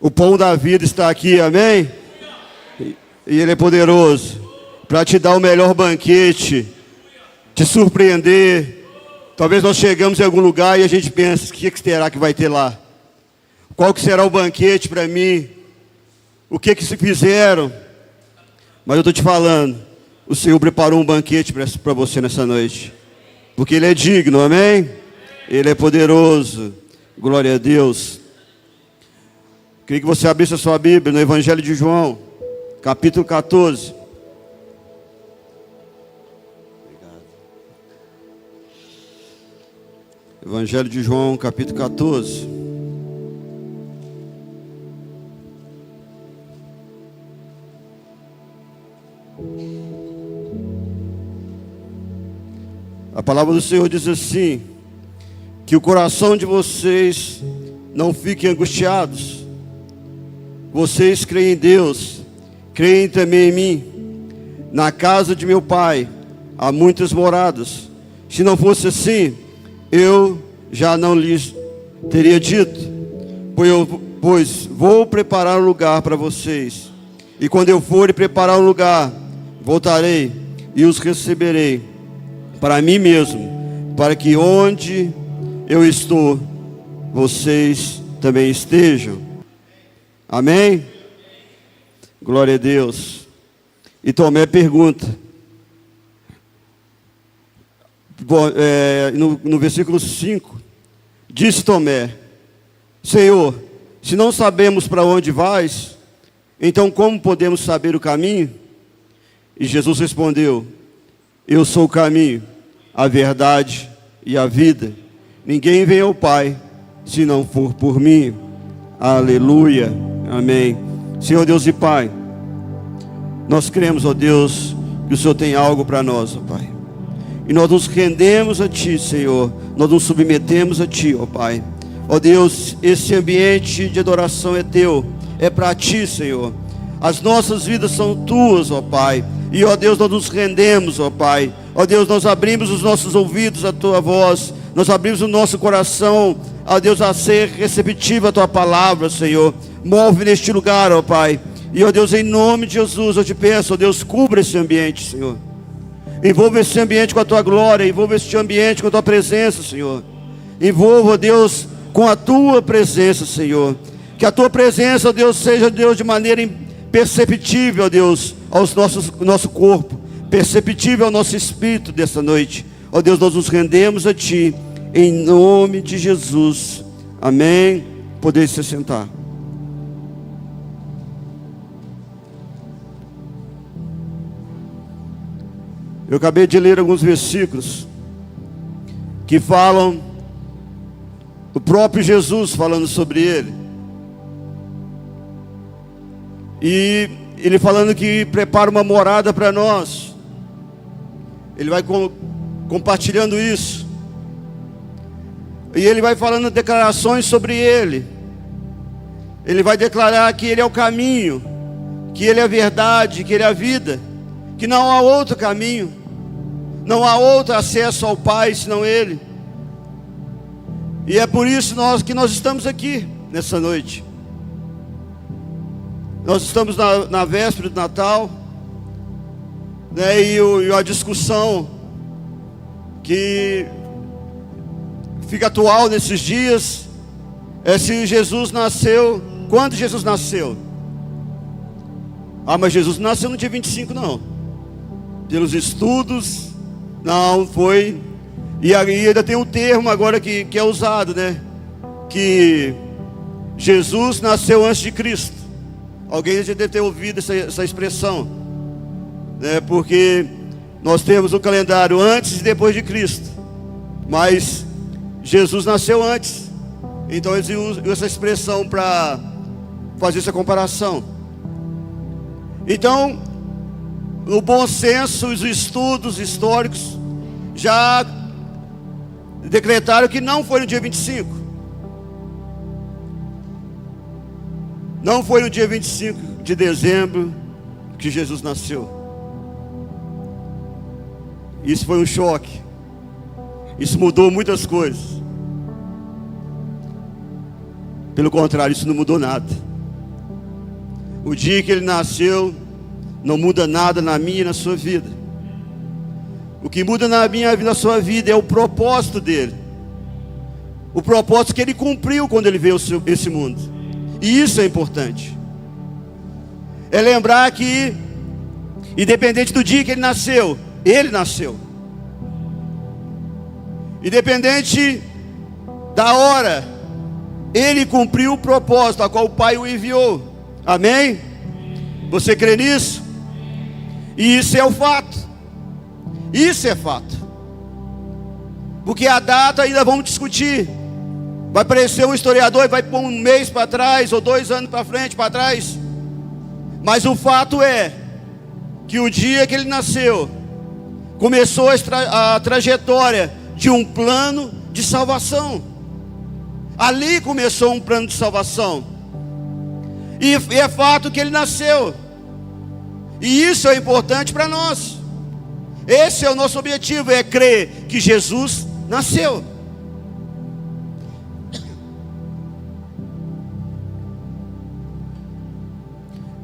O pão da vida está aqui, amém? E Ele é poderoso para te dar o melhor banquete, te surpreender. Talvez nós chegamos em algum lugar e a gente pensa, o que será que vai ter lá? Qual que será o banquete para mim? O que se fizeram? Mas eu estou te falando, o Senhor preparou um banquete para você nessa noite. Porque Ele é digno, amém? Ele é poderoso, glória a Deus. Queria que você abrisse a sua Bíblia no Evangelho de João, capítulo 14. Evangelho de João, capítulo 14. A palavra do Senhor diz assim: que o coração de vocês não fique angustiados. Vocês creem em Deus, creem também em mim. Na casa de meu Pai há muitas moradas. Se não fosse assim, eu já não lhes teria dito, pois vou preparar um lugar para vocês. E quando eu for preparar um lugar, voltarei e os receberei para mim mesmo, para que onde eu estou, vocês também estejam. Amém? Glória a Deus. E Tomé pergunta, no versículo 5, disse Tomé: Senhor, se não sabemos para onde vais, então como podemos saber o caminho? E Jesus respondeu: eu sou o caminho, a verdade e a vida. Ninguém vem ao Pai se não for por mim. Aleluia, amém. Senhor Deus e Pai, nós cremos, ó Deus, que o Senhor tem algo para nós, ó Pai. E nós nos rendemos a Ti, Senhor. Nós nos submetemos a Ti, ó Pai. Ó Deus, esse ambiente de adoração é Teu, é para Ti, Senhor. As nossas vidas são Tuas, ó Pai. E, ó Deus, nós nos rendemos, ó Pai. Ó Deus, nós abrimos os nossos ouvidos à Tua voz. Nós abrimos o nosso coração, ó Deus, a ser receptivo à Tua palavra, Senhor. Move neste lugar, ó Pai. E, ó Deus, em nome de Jesus, eu te peço, ó Deus, cubra esse ambiente, Senhor. Envolva esse ambiente com a Tua glória. Envolva esse ambiente com a Tua presença, Senhor. Envolva, ó Deus, com a Tua presença, Senhor. Que a Tua presença, ó Deus, seja, Deus, de maneira perceptível, ó Deus, ao nosso corpo, perceptível ao nosso espírito dessa noite. Ó Deus, nós nos rendemos a Ti, em nome de Jesus, amém. Poder se sentar. Eu acabei de ler alguns versículos que falam o próprio Jesus falando sobre Ele. E Ele falando que prepara uma morada para nós. Ele vai compartilhando isso. E Ele vai falando declarações sobre Ele. Ele vai declarar que Ele é o caminho, que Ele é a verdade, que Ele é a vida, que não há outro caminho, não há outro acesso ao Pai senão Ele. E é por isso que nós estamos aqui nessa noite. Nós estamos na véspera do Natal, né, e a discussão que fica atual nesses dias é se Jesus nasceu, quando Jesus nasceu. Mas Jesus não nasceu no dia 25 não. Pelos estudos, não foi. E ainda tem um termo agora que é usado, né? Que Jesus nasceu antes de Cristo. Alguém já deve ter ouvido essa expressão, né? Porque nós temos o calendário antes e depois de Cristo, mas Jesus nasceu antes. Então eles usam essa expressão para fazer essa comparação. Então, no bom senso, os estudos históricos já decretaram que não foi no dia 25. Não foi no dia 25 de dezembro que Jesus nasceu. Isso foi um choque. Isso mudou muitas coisas. Pelo contrário, isso não mudou nada. O dia que ele nasceu não muda nada na minha e na sua vida. O que muda na minha e na sua vida é o propósito dele. O propósito que ele cumpriu quando ele veio a esse mundo. E isso é importante. É lembrar que, independente do dia que ele nasceu, ele nasceu. Independente da hora, ele cumpriu o propósito a qual o Pai o enviou. Amém? Você crê nisso? E isso é o fato. Isso é fato. Porque a data ainda vamos discutir. Vai aparecer um historiador e vai pôr um mês para trás, ou 2 anos para frente, para trás. Mas o fato é que o dia que ele nasceu começou a trajetória de um plano de salvação. Ali começou um plano de salvação. E é fato que ele nasceu. E isso é importante para nós. Esse é o nosso objetivo, é crer que Jesus nasceu.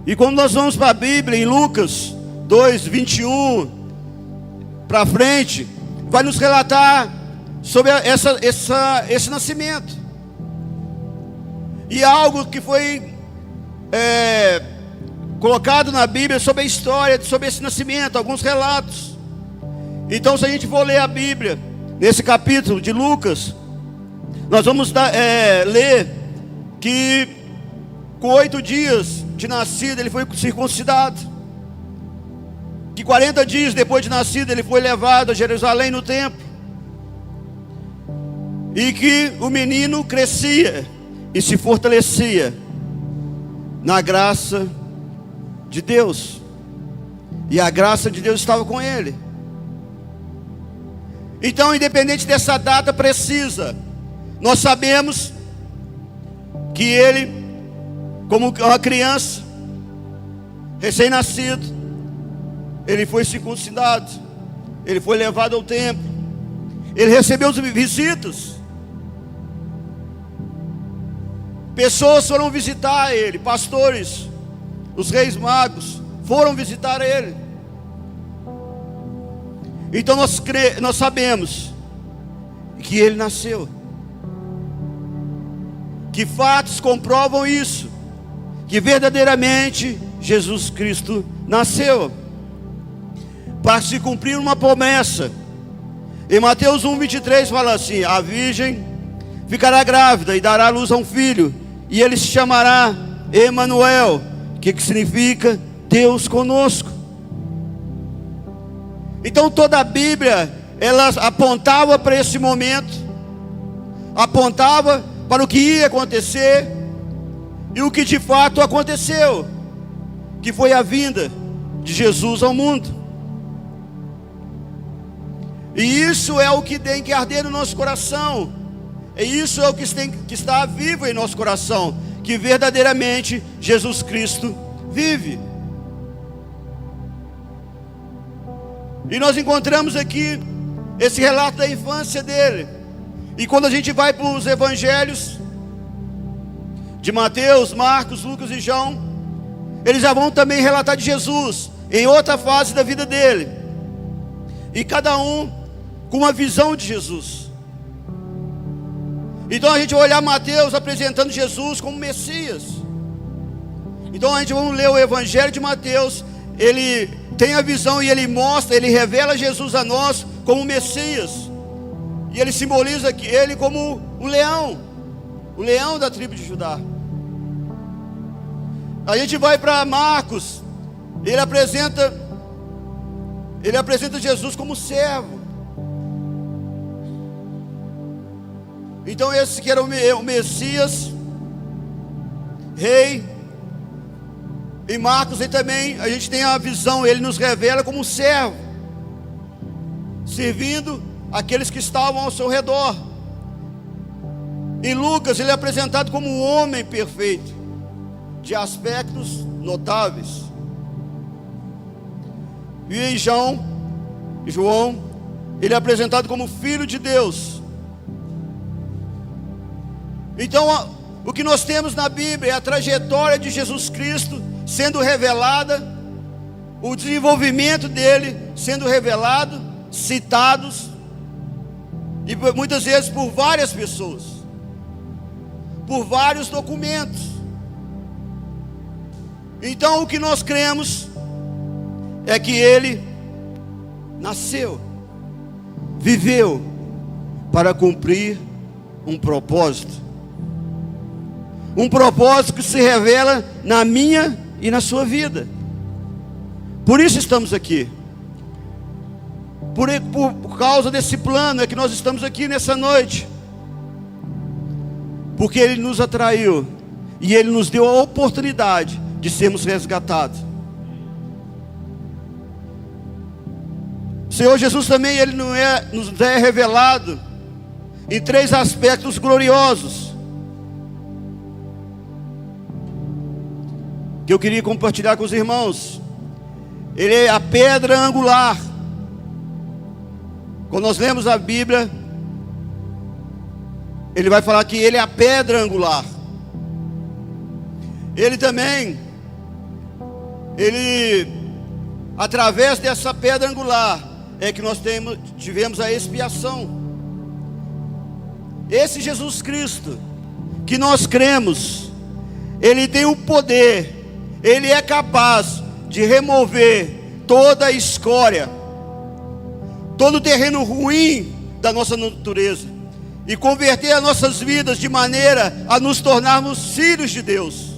E quando nós vamos para a Bíblia, em Lucas 2, 21 para frente, vai nos relatar sobre esse nascimento. E algo que foi colocado na Bíblia sobre a história, sobre esse nascimento, alguns relatos. Então, se a gente for ler a Bíblia, nesse capítulo de Lucas, nós vamos ler que com 8 dias de nascido ele foi circuncidado, que 40 dias depois de nascido ele foi levado a Jerusalém no templo, e que o menino crescia e se fortalecia na graça de Deus, e a graça de Deus estava com ele. Então, independente dessa data precisa, nós sabemos que ele, como uma criança, recém-nascido, ele foi circuncidado, ele foi levado ao templo, ele recebeu as visitas. Pessoas foram visitar ele, pastores, os reis magos foram visitar ele. Então nós sabemos que ele nasceu, que fatos comprovam isso, que verdadeiramente Jesus Cristo nasceu, para se cumprir uma promessa. Em Mateus 1:23 fala assim: a virgem ficará grávida e dará à luz a um filho, e ele se chamará Emanuel, que significa Deus conosco. Então toda a Bíblia, ela apontava para esse momento, apontava para o que ia acontecer, e o que de fato aconteceu, que foi a vinda de Jesus ao mundo. E isso é o que tem que arder no nosso coração, e isso é o que tem que estar vivo em nosso coração, que verdadeiramente Jesus Cristo vive. E nós encontramos aqui esse relato da infância dele. E quando a gente vai para os evangelhos de Mateus, Marcos, Lucas e João, eles já vão também relatar de Jesus em outra fase da vida dele, e cada um com uma visão de Jesus. Então a gente vai olhar Mateus apresentando Jesus como Messias. Então a gente vai ler o evangelho de Mateus, ele tem a visão e ele mostra, ele revela Jesus a nós como Messias. E ele simboliza ele como o leão da tribo de Judá. A gente vai para Marcos, ele apresenta Jesus como servo. Então esse que era o Messias, rei. Em Marcos aí também a gente tem a visão, ele nos revela como um servo, servindo aqueles que estavam ao seu redor. Em Lucas ele é apresentado como um homem perfeito, de aspectos notáveis. E em João, ele é apresentado como filho de Deus. Então o que nós temos na Bíblia é a trajetória de Jesus Cristo sendo revelada, o desenvolvimento dele sendo revelado, citados, e muitas vezes por várias pessoas, por vários documentos. Então o que nós cremos é que ele nasceu, viveu para cumprir um propósito que se revela na minha e na sua vida. Por isso estamos aqui, por causa desse plano é que nós estamos aqui nessa noite, porque ele nos atraiu e ele nos deu a oportunidade de sermos resgatados. O Senhor Jesus também, ele nos é revelado em 3 aspectos gloriosos, que eu queria compartilhar com os irmãos. Ele é a pedra angular. Quando nós lemos a Bíblia, ele vai falar que ele é a pedra angular. Ele também, através dessa pedra angular, é que nós tivemos a expiação. Esse Jesus Cristo, que nós cremos, ele tem o poder, ele é capaz de remover toda a escória, todo o terreno ruim da nossa natureza, e converter as nossas vidas de maneira a nos tornarmos filhos de Deus.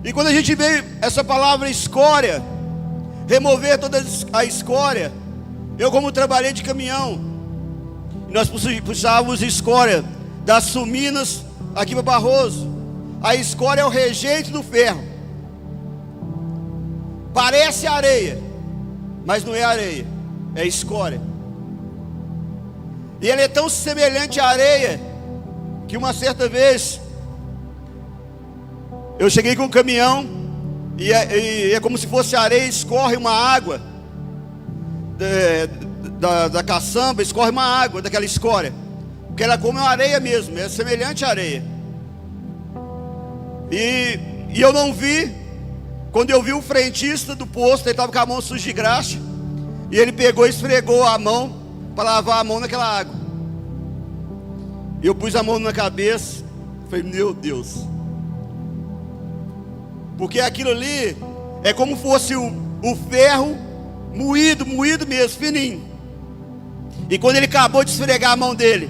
E quando a gente vê essa palavra escória, remover toda a escória, eu, como trabalhei de caminhão, nós puxávamos escória das Suminas aqui para Barroso. A escória é o rejeito do ferro, parece areia, mas não é areia, é escória. E ele é tão semelhante à areia, que uma certa vez eu cheguei com um caminhão, e é como se fosse areia, escorre uma água da caçamba, escorre uma água daquela escória, porque ela como uma areia mesmo, é semelhante à areia. E eu não vi. Quando eu vi o frentista do posto, ele estava com a mão suja de graxa, e ele pegou e esfregou a mão para lavar a mão naquela água. E eu pus a mão na cabeça, falei, meu Deus, porque aquilo ali é como fosse o ferro moído mesmo, fininho. E quando ele acabou de esfregar a mão dele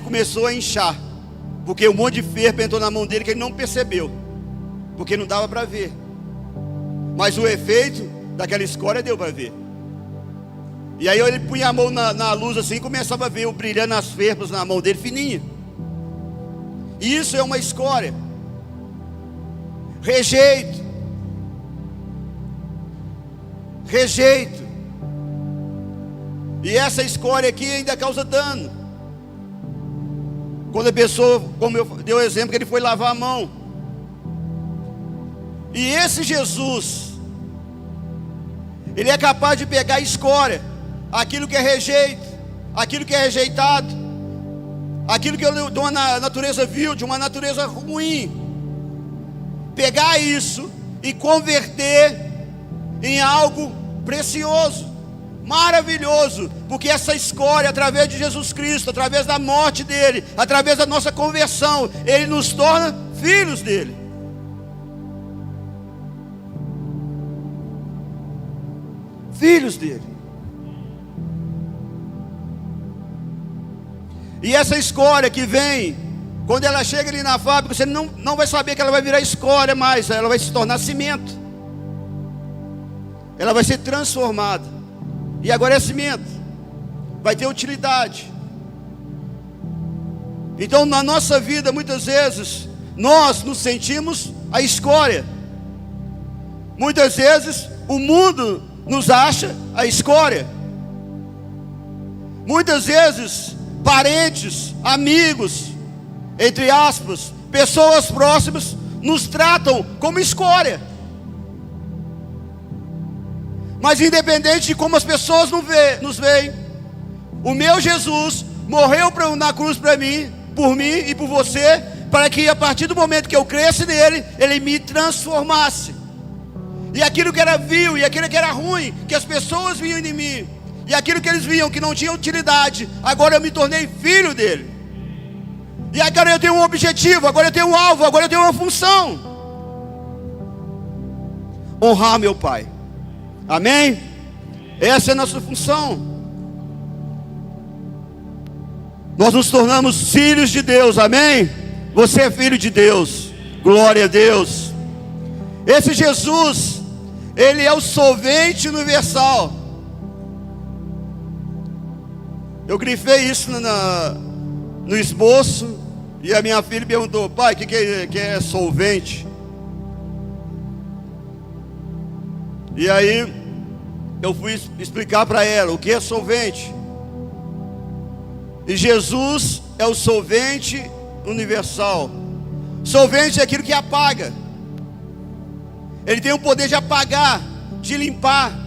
começou a inchar, porque um monte de ferro entrou na mão dele que ele não percebeu, porque não dava para ver, mas o efeito daquela escória deu para ver. E aí ele punha a mão na luz assim, e começava a ver o brilhando as ferpas na mão dele, fininha. E isso é uma escória. Rejeito. E essa escória aqui ainda causa dano. Quando a pessoa, como eu dei o exemplo, que ele foi lavar a mão. E esse Jesus, ele é capaz de pegar a escória, aquilo que é rejeito, aquilo que é rejeitado, aquilo que de uma natureza vil, de uma natureza ruim, pegar isso e converter em algo precioso, maravilhoso, porque essa escória, através de Jesus Cristo, através da morte dele, através da nossa conversão, ele nos torna filhos dele. Filhos dele. E essa escória que vem, quando ela chega ali na fábrica, você não vai saber que ela vai virar escória mais, ela vai se tornar cimento. Ela vai ser transformada. E agora é cimento, vai ter utilidade. Então na nossa vida, muitas vezes, nós nos sentimos a escória. Muitas vezes o mundo nos acha a escória. Muitas vezes parentes, amigos, entre aspas, pessoas próximas, nos tratam como escória. Mas independente de como as pessoas nos veem, o meu Jesus morreu na cruz por mim e por você, para que a partir do momento que eu cresce nele, ele me transformasse. E aquilo que era vil, e aquilo que era ruim, que as pessoas viam em mim, e aquilo que eles viam que não tinha utilidade, agora eu me tornei filho dele. E agora eu tenho um objetivo, agora eu tenho um alvo, agora eu tenho uma função: honrar meu pai. Amém? Essa é a nossa função. Nós nos tornamos filhos de Deus, amém? Você é filho de Deus, glória a Deus. Esse Jesus, ele é o solvente universal. Eu grifei isso no esboço, e a minha filha perguntou: pai, o que é solvente? E aí eu fui explicar para ela o que é solvente. E Jesus é o solvente universal. Solvente é aquilo que apaga. Ele tem o poder de apagar, de limpar.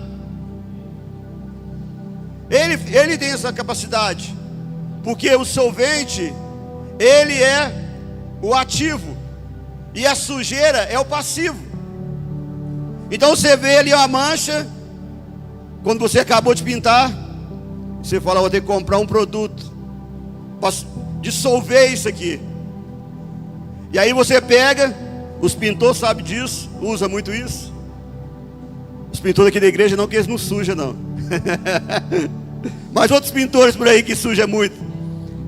Ele tem essa capacidade. Porque o solvente, ele é o ativo, e a sujeira é o passivo. Então você vê ali uma mancha, quando você acabou de pintar, você fala: vou ter que comprar um produto para dissolver isso aqui. E aí você pega, os pintores sabem disso, usa muito isso. Os pintores aqui da igreja não, que eles não sujam não. Mas outros pintores por aí que sujam muito,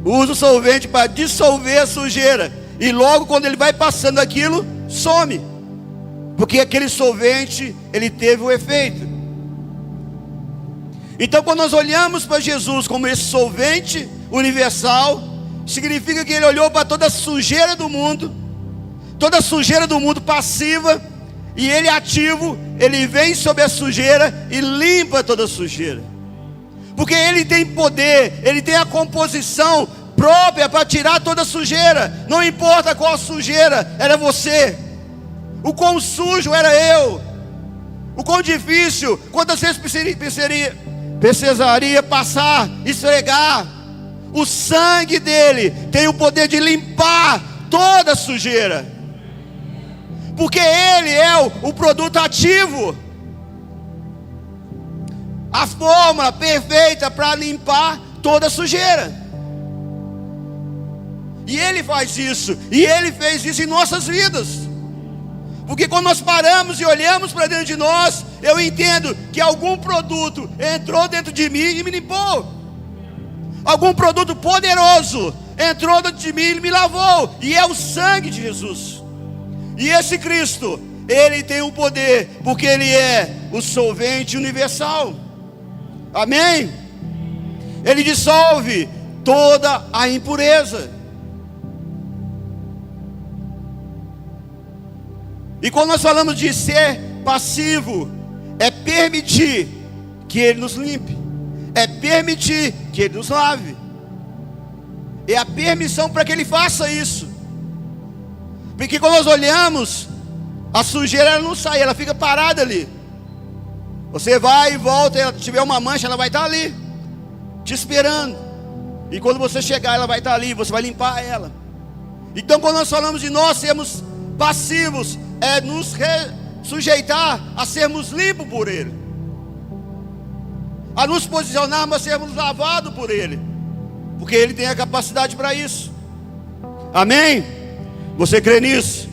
usa o solvente para dissolver a sujeira. E logo quando ele vai passando aquilo, some. Porque aquele solvente, ele teve o efeito. Então quando nós olhamos para Jesus como esse solvente universal, significa que ele olhou para toda a sujeira do mundo, toda a sujeira do mundo passiva, e ele ativo, ele vem sobre a sujeira e limpa toda a sujeira. Porque ele tem poder, ele tem a composição própria para tirar toda a sujeira. Não importa qual sujeira, era você. O quão sujo era eu, o quão difícil, quantas vezes precisaria passar, esfregar. O sangue dele tem o poder de limpar toda a sujeira, porque ele é o produto ativo, a fórmula perfeita para limpar toda a sujeira. E ele faz isso, e ele fez isso em nossas vidas. Porque quando nós paramos e olhamos para dentro de nós, eu entendo que algum produto entrou dentro de mim e me limpou. Algum produto poderoso entrou dentro de mim e me lavou. E é o sangue de Jesus. E esse Cristo, ele tem um poder, porque ele é o solvente universal. Amém? Ele dissolve toda a impureza. E quando nós falamos de ser passivo, é permitir que ele nos limpe, é permitir que ele nos lave, é a permissão para que ele faça isso. Porque quando nós olhamos, a sujeira ela não sai, ela fica parada ali. Você vai e volta, ela tiver uma mancha, ela vai estar ali, te esperando. E quando você chegar, ela vai estar ali, você vai limpar ela. Então quando nós falamos de nós sermos passivos, é nos sujeitar a sermos limpos por ele, a nos posicionarmos a sermos lavados por ele, porque ele tem a capacidade para isso. Amém? Você crê nisso?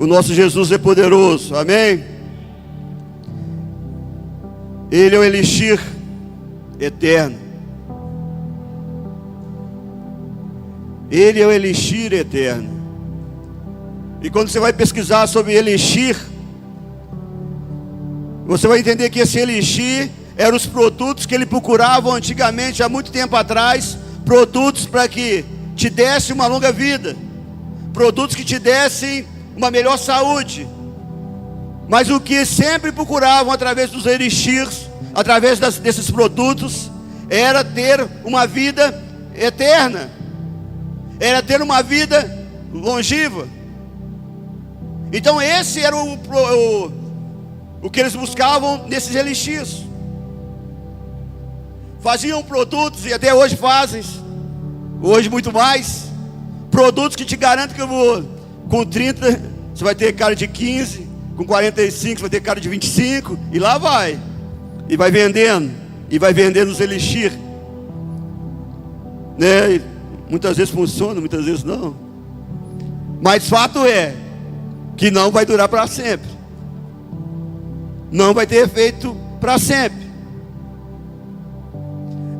O nosso Jesus é poderoso, amém? Ele é o elixir eterno. Ele é o elixir eterno. E quando você vai pesquisar sobre elixir, você vai entender que esse elixir eram os produtos que ele procurava antigamente, há muito tempo atrás, produtos para que te desse uma longa vida, produtos que te dessem uma melhor saúde. Mas o que sempre procuravam através dos elixirs, através desses produtos, era ter uma vida eterna, era ter uma vida longeva. Então esse era o que eles buscavam nesses elixirs. Faziam produtos, e até hoje fazem, Hoje muito mais. Produtos que te garantem que eu vou, com 30, você vai ter cara de 15, com 45 você vai ter cara de 25, e lá vai. E vai vendendo os elixir, né? E muitas vezes funciona, muitas vezes não. Mas fato é que não vai durar para sempre. Não vai ter efeito para sempre.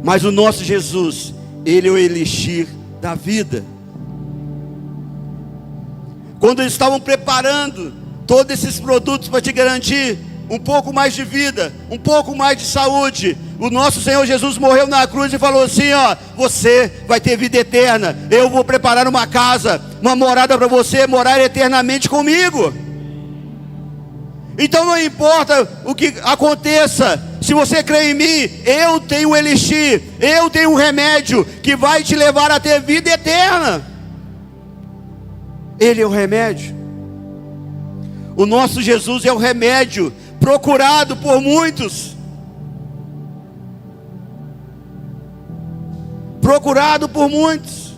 Mas o nosso Jesus, Ele é o elixir da vida. Quando eles estavam preparando todos esses produtos para te garantir um pouco mais de vida, um pouco mais de saúde, o nosso Senhor Jesus morreu na cruz e falou assim: ó, você vai ter vida eterna. Eu vou preparar uma casa, uma morada para você morar eternamente comigo. Então não importa o que aconteça, se você crê em mim, eu tenho o elixir, eu tenho o remédio que vai te levar a ter vida eterna. Ele é o remédio. O nosso Jesus é o remédio procurado por muitos. Procurado por muitos.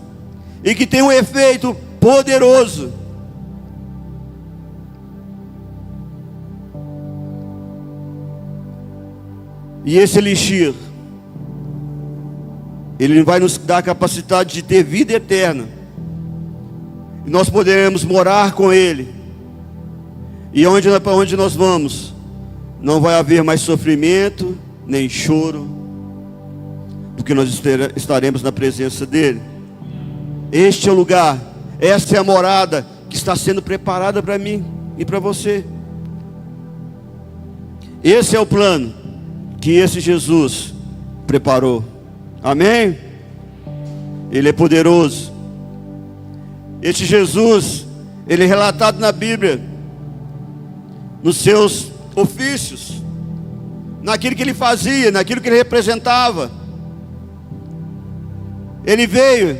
E que tem um efeito poderoso. E esse elixir, ele vai nos dar a capacidade de ter vida eterna. E nós poderemos morar com Ele. E para onde nós vamos, não vai haver mais sofrimento, nem choro, porque nós estaremos na presença dEle. Este é o lugar, esta é a morada que está sendo preparada para mim e para você. Esse é o plano que esse Jesus preparou. Amém? Ele é poderoso. Este Jesus, ele é relatado na Bíblia, nos seus ofícios, naquilo que ele fazia, naquilo que ele representava. Ele veio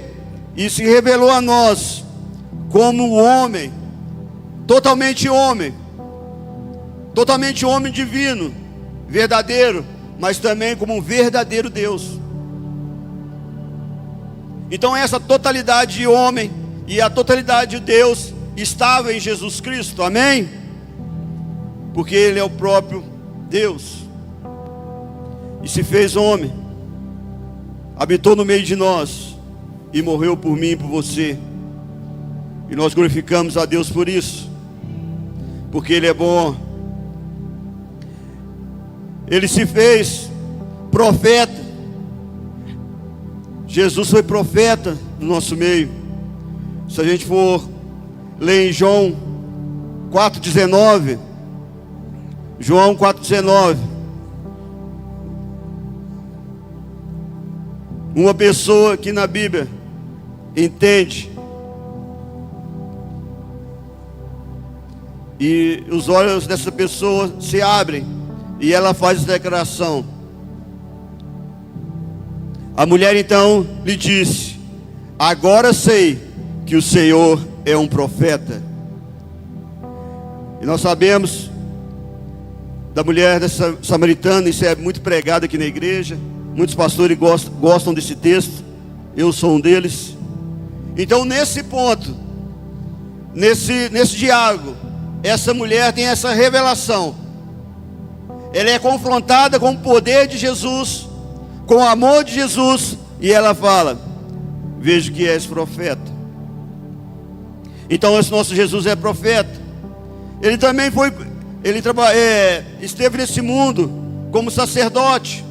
e se revelou a nós como um homem, totalmente homem divino, verdadeiro, mas também como um verdadeiro Deus. Então essa totalidade de homem e a totalidade de Deus estava em Jesus Cristo, amém? Porque Ele é o próprio Deus, e se fez homem, habitou no meio de nós, e morreu por mim e por você, e nós glorificamos a Deus por isso, porque Ele é bom. Ele se fez profeta. Jesus foi profeta no nosso meio. Se a gente for ler em João 4,19, João 4,19, uma pessoa que na Bíblia entende, e os olhos dessa pessoa se abrem, e ela faz essa declaração. A mulher então lhe disse: agora sei que o Senhor é um profeta. E nós sabemos da mulher dessa samaritana, isso é muito pregado aqui na igreja. Muitos pastores gostam desse texto, eu sou um deles. Então nesse ponto, nesse diálogo, essa mulher tem essa revelação. Ela é confrontada com o poder de Jesus, com o amor de Jesus, e ela fala: vejo que és profeta. Então esse nosso Jesus é profeta. Ele também esteve nesse mundo como sacerdote.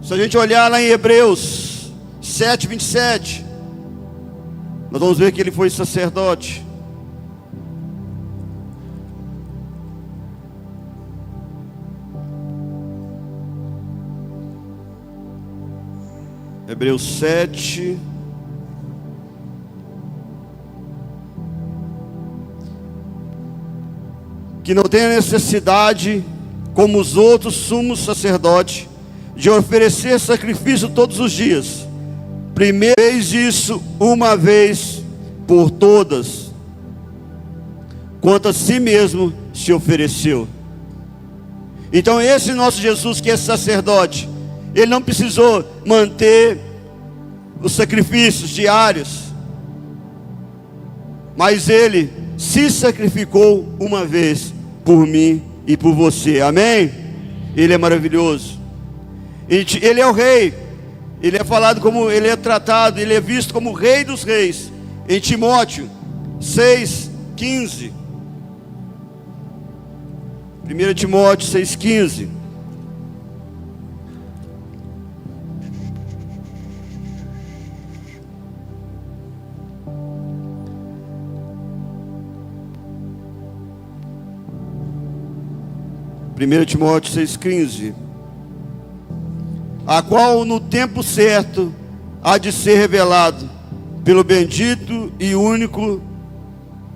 Se a gente olhar lá em Hebreus 7:27, nós vamos ver que ele foi sacerdote. Hebreus 7, que não tenha necessidade, como os outros sumos sacerdotes, de oferecer sacrifício todos os dias. Primeiro fez isso uma vez por todas, quanto a si mesmo se ofereceu. Então esse nosso Jesus, que é sacerdote, Ele não precisou manter os sacrifícios diários, mas Ele se sacrificou uma vez por mim e por você. Amém? Ele é maravilhoso. Ele é o rei. Ele é falado como, ele é tratado, ele é visto como o rei dos reis. Em Timóteo 6,15. 1 Timóteo 6,15. Primeiro Timóteo 6,15. A qual no tempo certo há de ser revelado pelo bendito e único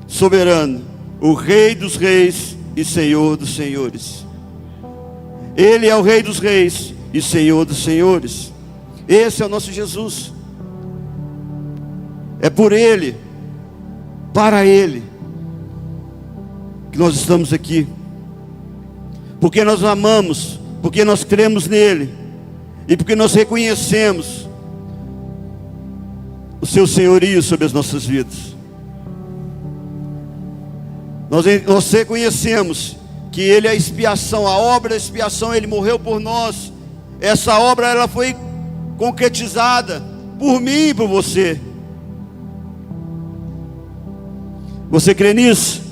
soberano, o Rei dos reis e Senhor dos senhores. Ele é o Rei dos reis e Senhor dos senhores. Esse é o nosso Jesus. É por Ele, para Ele, que nós estamos aqui. Porque nós amamos, porque nós cremos nele, e porque nós reconhecemos o seu senhorio sobre as nossas vidas. Nós reconhecemos que Ele é a expiação, a obra da expiação. Ele morreu por nós. Essa obra, ela foi concretizada por mim e por você. Você crê nisso?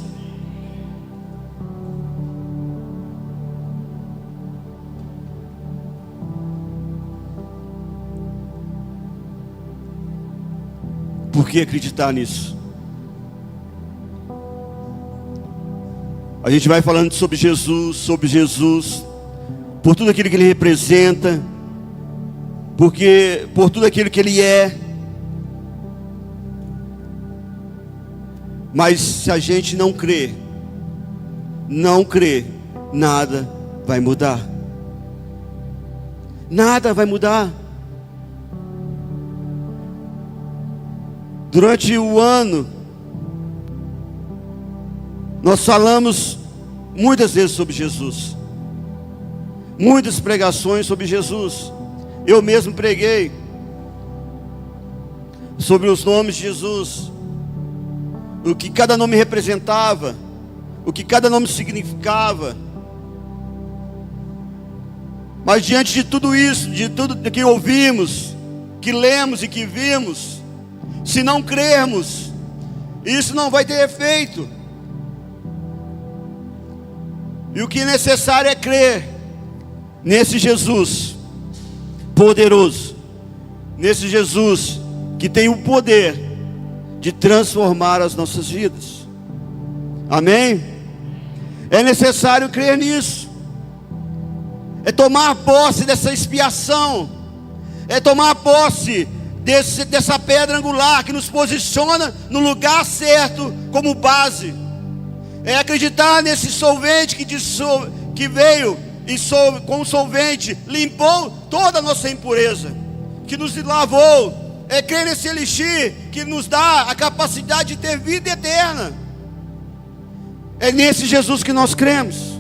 Por que acreditar nisso? A gente vai falando sobre Jesus, por tudo aquilo que Ele representa, por tudo aquilo que Ele é. Mas se a gente não crer, nada vai mudar. Nada vai mudar. Durante o ano, nós falamos muitas vezes sobre Jesus, muitas pregações sobre Jesus. Eu mesmo preguei sobre os nomes de Jesus, o que cada nome representava, o que cada nome significava. Mas diante de tudo isso, de tudo que ouvimos, que lemos e que vimos, se não crermos, isso não vai ter efeito. E o que é necessário é crer nesse Jesus poderoso, nesse Jesus que tem o poder de transformar as nossas vidas. Amém? É necessário crer nisso. É tomar posse dessa expiação. É tomar posse dessa pedra angular que nos posiciona no lugar certo como base. É acreditar nesse solvente que veio e com solvente limpou toda a nossa impureza, que nos lavou. É crer nesse elixir que nos dá a capacidade de ter vida eterna. É nesse Jesus que nós cremos.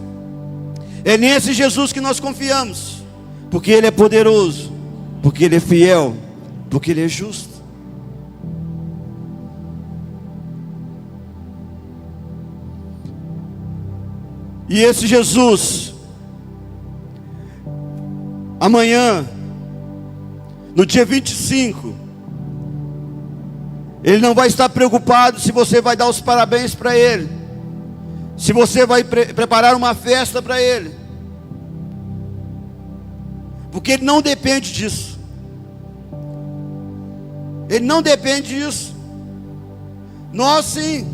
É nesse Jesus que nós confiamos, porque Ele é poderoso, porque Ele é fiel, porque Ele é justo. E esse Jesus, amanhã, no dia 25, Ele não vai estar preocupado se você vai dar os parabéns para Ele, se você vai preparar uma festa para Ele, porque Ele não depende disso. Ele não depende disso. Nós sim.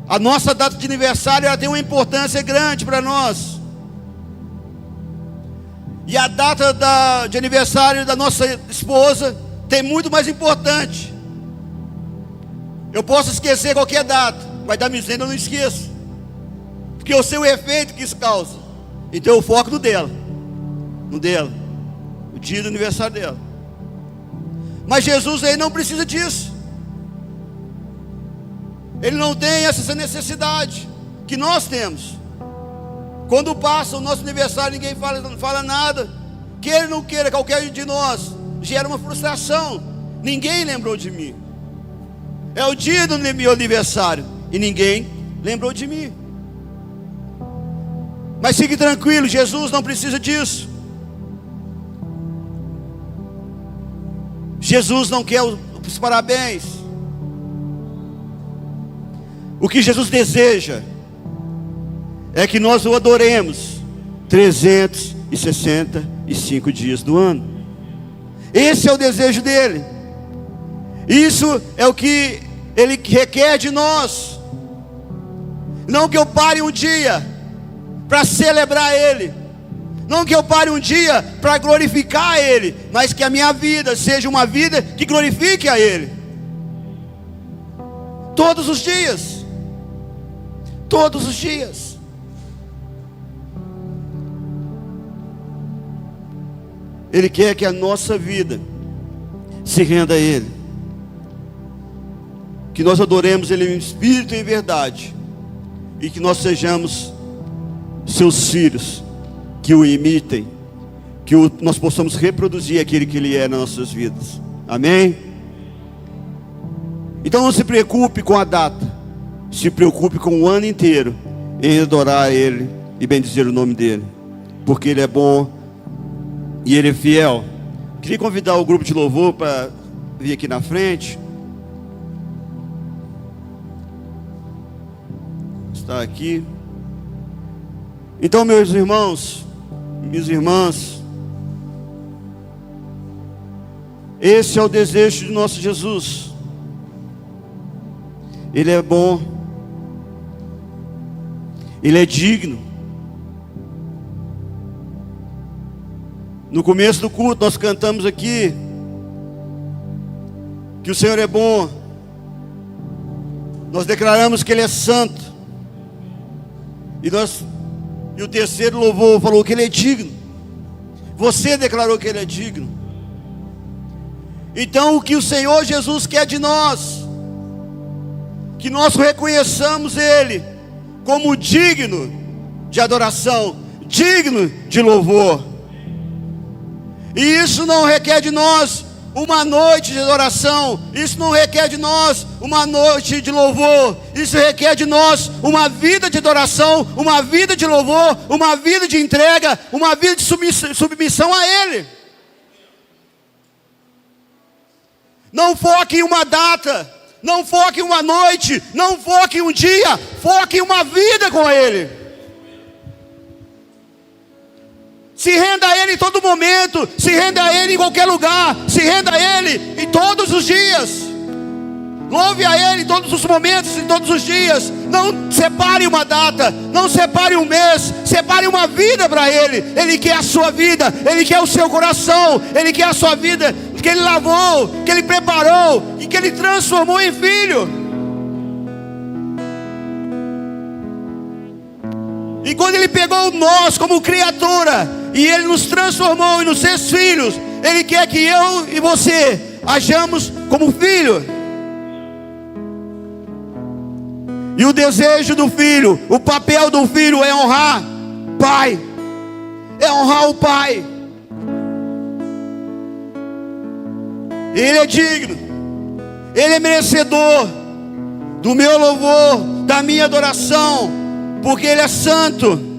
A nossa data de aniversário, ela tem uma importância grande para nós. E a data de aniversário da nossa esposa tem muito mais importante. Eu posso esquecer qualquer data, mas da miséria eu não esqueço, porque eu sei o efeito que isso causa. Então eu foco no dela, o dia do aniversário dela. Mas Jesus aí não precisa disso. Ele não tem essa necessidade que nós temos. Quando passa o nosso aniversário, ninguém fala nada. Queira ou não queira, qualquer um de nós gera uma frustração. Ninguém lembrou de mim. É o dia do meu aniversário e ninguém lembrou de mim. Mas fique tranquilo, Jesus não precisa disso. Jesus não quer os parabéns. O que Jesus deseja é que nós o adoremos 365 dias do ano. Esse é o desejo dele. Isso é o que ele requer de nós. Não que eu pare um dia para celebrar ele, não que eu pare um dia para glorificar ele, mas que a minha vida seja uma vida que glorifique a ele. Todos os dias. Todos os dias. Ele quer que a nossa vida se renda a ele, que nós adoremos ele em espírito e em verdade, e que nós sejamos seus filhos, que o imitem, que nós possamos reproduzir aquele que ele é nas nossas vidas. Amém? Então não se preocupe com a data, se preocupe com o ano inteiro em adorar ele e bendizer o nome dele, porque ele é bom e ele é fiel. Queria convidar o grupo de louvor para vir aqui na frente. Está aqui. Então, meus irmãos, minhas irmãs, esse é o desejo de nosso Jesus. Ele é bom, ele é digno. No começo do culto nós cantamos aqui que o Senhor é bom. Nós declaramos que ele é santo. E o terceiro louvor falou que ele é digno. Você declarou que ele é digno. Então o que o Senhor Jesus quer de nós, que nós reconheçamos ele como digno de adoração, digno de louvor. E isso não requer de nós uma noite de adoração, isso não requer de nós uma noite de louvor, isso requer de nós uma vida de adoração, uma vida de louvor, uma vida de entrega, uma vida de submissão a ele. Não foque em uma data, não foque em uma noite, não foque em um dia, foque em uma vida com ele. Se renda a ele em todo momento, se renda a ele em qualquer lugar, se renda a ele em todos os dias. Louve a ele em todos os momentos, em todos os dias. Não separe uma data, não separe um mês, separe uma vida para ele. Ele quer a sua vida, ele quer o seu coração, ele quer a sua vida que ele lavou, que ele preparou e que ele transformou em filho. E quando ele pegou nós como criatura e ele nos transformou em seus filhos, ele quer que eu e você hajamos como filho. E o desejo do filho, o papel do filho é honrar o pai, é honrar o pai. Ele é digno, ele é merecedor do meu louvor, da minha adoração, porque ele é santo.